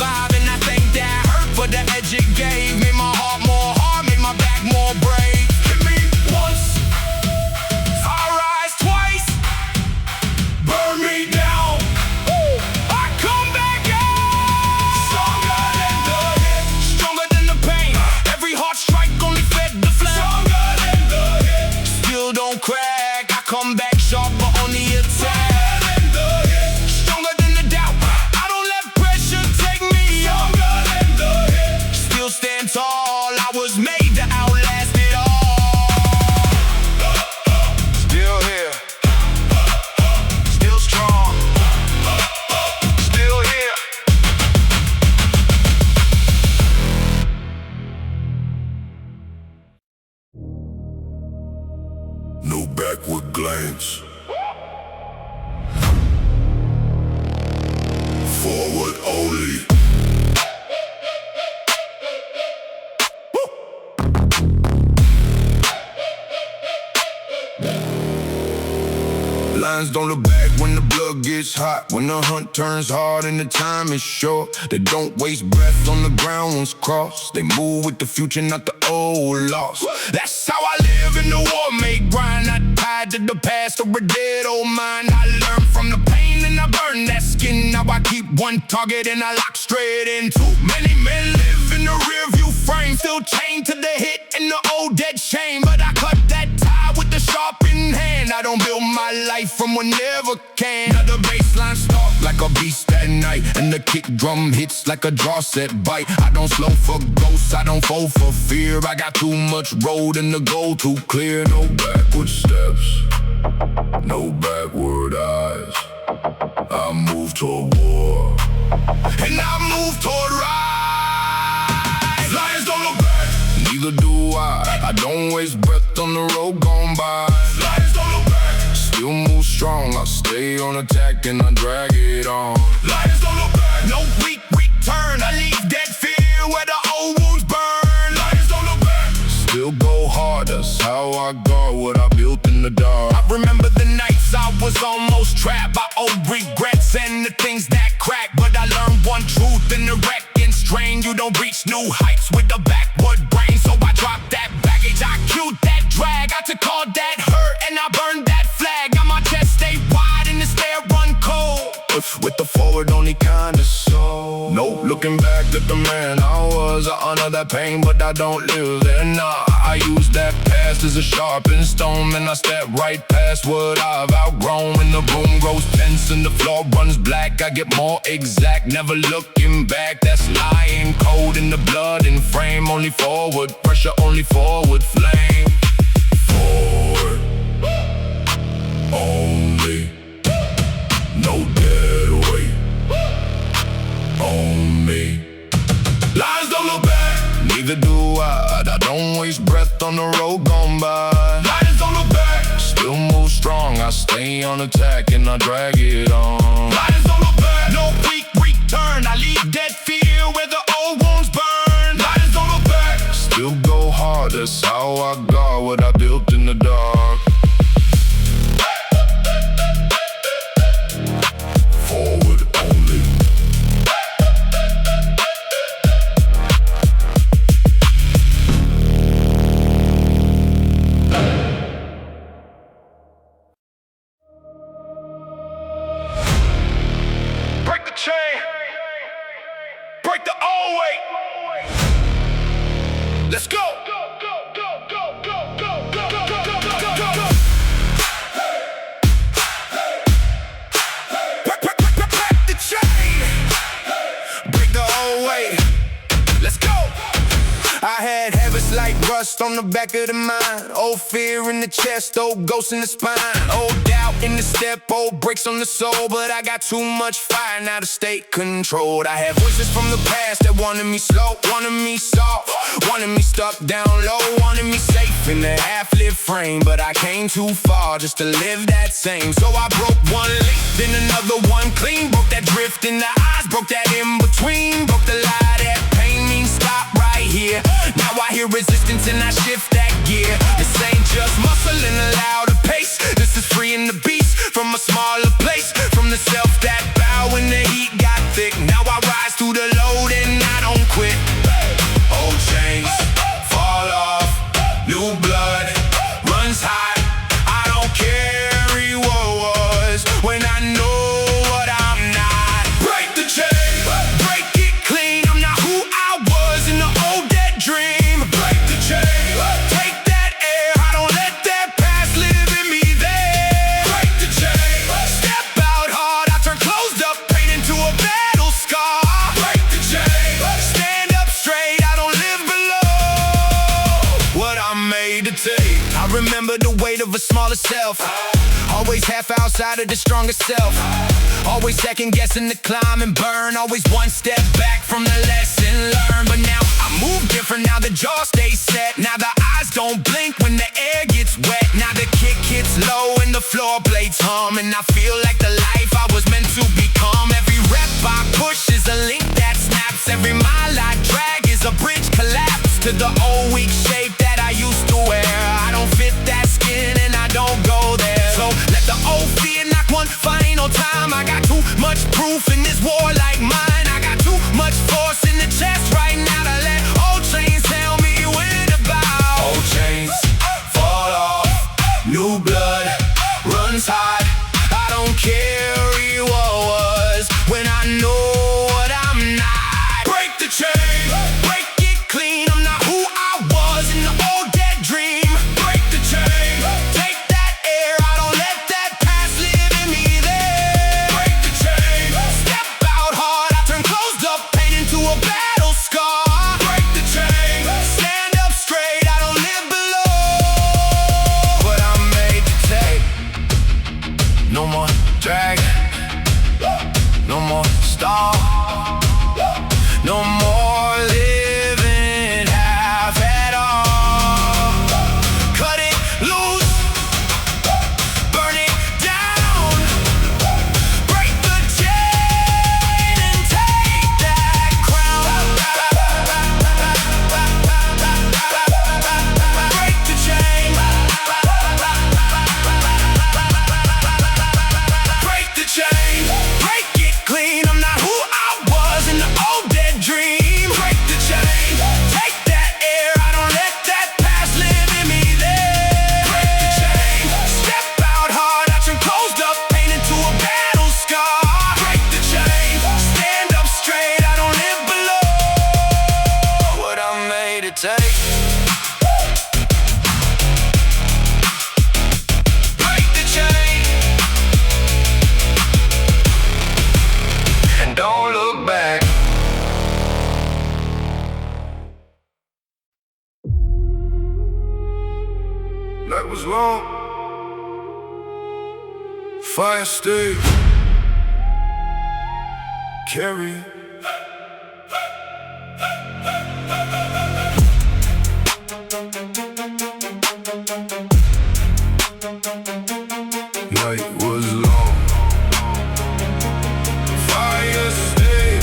slowly. Lions don't look back when the blood gets hot, when the hunt turns hard and the time is short. They don't waste breath on the ground once crossed. They move with the future, not the old loss. That's how I live in the war-made grind, not tied to the past or a dead old mind. I learn from the pain and I burn that skin. Now I keep one target and I lock straight in. Too many men live in the rearview frame, still chained to the hit and the old dead shame. But I cut that tie with the sharpened hand. I don't build my life from whenever can. Now the baseline stalk like a beast at night, and the kick drum hits like a draw set bite. I don't slow for ghosts, I don't fold for fear. I got too much road and the goal too clear. No backward steps, no backward eyes. I move toward war, and I move toward rise. Lions don't look back, neither do I don't waste breath on the road gone by. Lions don't look back, still move strong. I stay on attack and I drag it on. Lions don't look back, no weak return. I leave dead fear where the old wounds burn. Lions don't look back, still go hard. That's how I guard what I built in the dark. I remember the nights I was almost trapped by old regrets and the things that crack. But I learned one truth in the wreck and strain. You don't reach new heights with a backward brain. So I dropped that baggage, I killed that drag. I took all that hurt and I burned that flag. Got my chest stay wide and the spare run cold. With the forward only kinda so. No looking back at the man I was. I honor that pain but I don't live there. Nah, I use that past as a sharpened stone, and I step right past what I've outgrown. When the room grows tense and the floor runs black, I get more exact, never looking back. That's lying cold in the blood and frame. Only forward pressure, only forward flame. Forward only, no dead weight on me. Lions don't look back, neither do I don't waste breath on the road gone by. Lions don't look back, still move strong. I stay on attack and I drag it on. Lions don't look back, no weak return. I leave dead fear where the old wounds burn. Lions don't look back, still go hard. That's how I guard what I built in the dark. Forward only. Break the chain, break the old way. Let's go. Break the chain, break the old way. Let's go. I had habits like rust on the back of the mind, old fear in the chest, old ghosts in the spine, old doubt in the step, old brakes on the soul. But I got too much fire now to stay controlled. I had voices from the past that wanted me slow, wanted me soft, wanted me stuck down low, wanted me safe in the half-lit frame. But I came too far just to live that same. So I broke one link, then another one clean. Broke that drift in the eyes, broke that in between. Broke the lie that pain means stop right here. Now I hear resistance and I shift that gear. This ain't just muscle in a louder pace. This is freeing the beast from a smaller place, from the self that bow when the heat got thick. Now I rise through the load and I don't quit. Old chains fall off, new blood runs high. I don't carry what was when I know what I'm not. Break the chain, break it clean. I'm not who I was in the old dead dream. Break the chain, take that air. I don't let that past live in me there. Break the chain, step out hard. I turn closed up pain into a battle scar. Break the chain, stand up straight. I don't live below what I'm made to take. I remember the weight of a smaller self, always half outside of the stronger self, always second guessing the climb and burn, always one step back from the lesson learned. But now I move different, now the jaw stays set. Now the eyes don't blink when the air gets wet. Now the kick hits low and the floor blades hum, and I feel like the life I was meant to become. Every rep I push is a link bulletproof in this war like mine. I got too much force in the chest right now to let old chains tell me when to bow. Old chains fall off, new blood runs hot. I don't carry what was when I know what I'm not. Break the chain, break it clean. I'm not who I was in the old dead dream. Break the chain, take that air. I don't let that past live in me there. Break the chain, step out hard. I turn closed up pain into a battle scar. Break the chain, stand up straight. I don't live below what I'm made to take. No more drag, no more stall, no more living half at all. Cut it loose, burn it down, break the chain and take that crown. Break the chain, break the chain, break it clean. I'm not who I was in the old dead dream. Break the chain, take that air. I don't let that past live in me there. Break the chain, step out hard. I turn closed up pain into a battle scar. Break the chain, stand up straight. I don't live below what I'm made to take. Break the chain and don't look back. That was long. Fire stay. Carry. Night was long. Fire stay.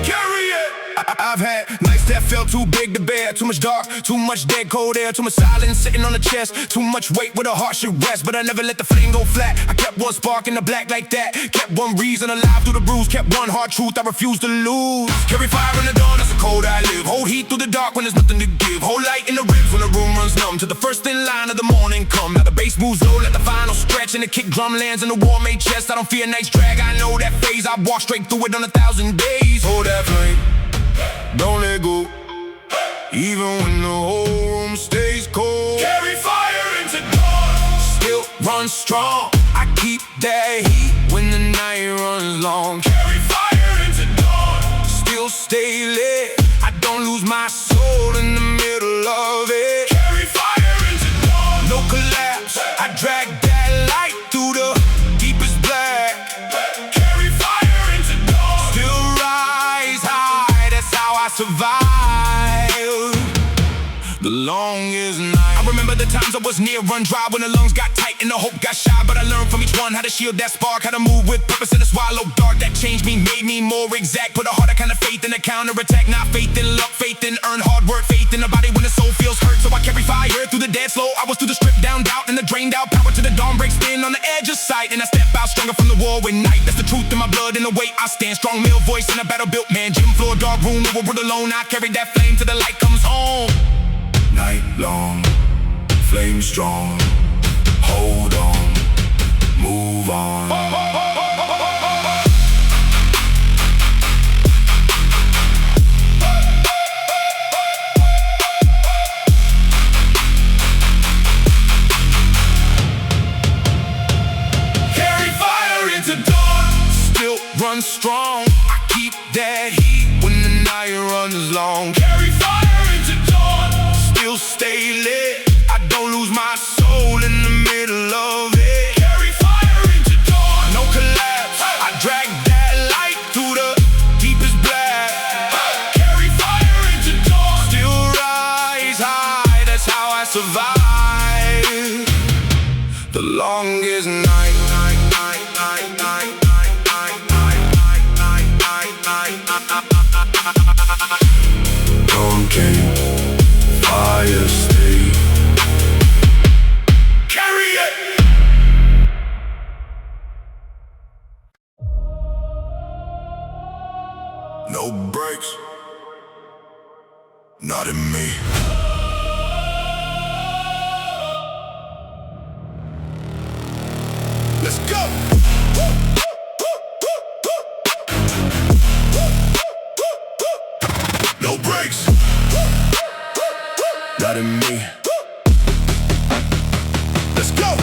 Carry it. I've had nights that felt too big to bear. Too much dark, too much dead cold air. Too much silence sitting on the chest. Too much weight where the heart should rest. But I never let the flame go flat. I kept one spark in the black like that. Kept one reason alive through the bruise. Kept one hard truth I refuse to lose. Carry fire in the dawn, that's the cold I live. Hold heat through the dark when there's nothing to give. Hold light in the ribs when the room runs numb. To the first in line of the morning come. Now the bass moves low, let the final stretch. And the kick drum lands in the war-made chest. I don't fear night's drag, I know that phase. I walk straight through it on 1,000 days. Hold that flame, don't let go. Even when the whole room stays cold. Carry fire into dawn, still run strong. I keep that heat when the night runs long. Carry fire into dawn, still stay lit. I don't lose my soul in the middle of it. Carry fire into dawn, no collapse. I drag that light through the deepest black. Carry fire into dawn, still rise high. That's how I survive the longest night. I remember the times I was near run dry, when the lungs got tight and the hope got shy. But I learned from each one how to shield that spark, how to move with purpose in a swallow dark. That changed me, made me more exact. Put a harder kind of faith in the counterattack. Not faith in luck, faith in earned hard work. Faith in the body when the soul feels hurt. So I carry fire through the dead slow hours, through the stripped down doubt and the drained out power. To the dawn breaks thin on the edge of sight. And I step out stronger from the war with night. That's the truth in my blood and the way I stand. Strong male voice in a battle built man. Gym floor, dark room, no world alone. I carry that flame till the light comes home. Night long, flame strong. Hold on, move on. Carry fire into dawn, still run strong. I keep that heat when the night runs long. Carry fire into dawn, still stay lit. I don't lose my soul in the middle of it. Carry fire into dawn, no collapse. I drag that light through the deepest black. Carry fire into dawn, still rise high. That's how I survive the longest night. Dawn came, fire stay. Carry it. No brakes, not in me. Let's go! No brakes, not in me. Let's go!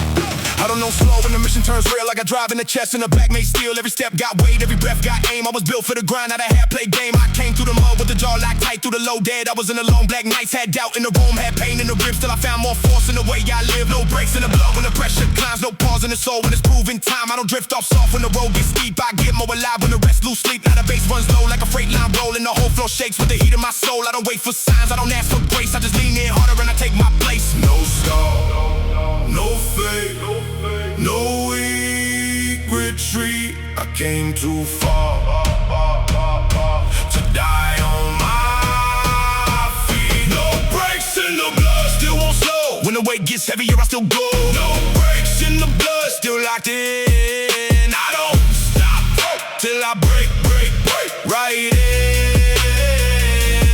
I don't know slow when the mission turns real. I got drive in the chest and the back made steel. Every step got weight, every breath got aim. I was built for the grind, not a half-play game. I came through the mud with the jaw locked tight through the low dead. I was in the long black nights, had doubt in the room, had pain in the ribs. Till I found more force in the way I live. No breaks in the blood when the pressure climbs. No pause in the soul when it's proven time. I don't drift off soft when the road gets steep. I get more alive when the rest lose sleep. Now the bass runs low like a freight line rolling. The whole floor shakes with the heat of my soul. I don't wait for signs, I don't ask for grace. I just lean in harder and I take my place. No stop, no fake, no weak retreat. I came too far to die on my feet. No breaks in the blood, still won't slow. When the weight gets heavier, I still go. No breaks in the blood, still locked in. I don't stop till I break right in.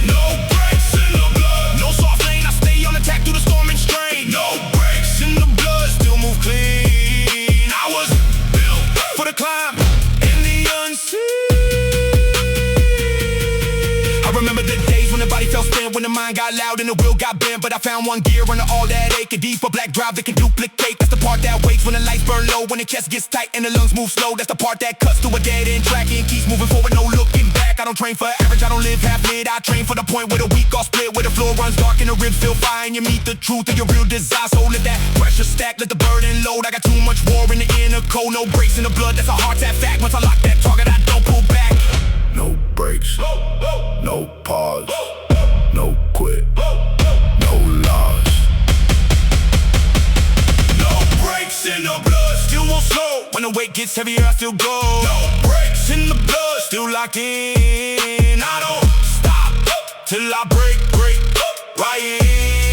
No breaks in the blood, no soft lane. I stay on attack through the storm and strain. No breaks in the blood, still move clean. I was built for the climb in the unseen. I remember the days when the body felt spent, when the mind got loud and the will got bent. But I found one gear under all that ache, a deeper black drive that can duplicate. That's the part that waits when the lights burn low, when the chest gets tight and the lungs move slow. That's the part that cuts to a dead end track and keeps moving forward, no looking back. I don't train for average, I don't live half-lit. I train for the point where the weak all split, where the floor runs dark and the ribs feel fire, and you meet the truth of your real desire. So let that pressure stack, let the burden load. I got too much war in the inner cold. No breaks in the blood, that's a heart that fact. Once I lock that target, I don't pull back. No breaks, no pause, no quit, no loss. No breaks in the blood, still won't slow. When the weight gets heavier, I still go. No breaks in the blood, still locked in. I don't stop till I break right in.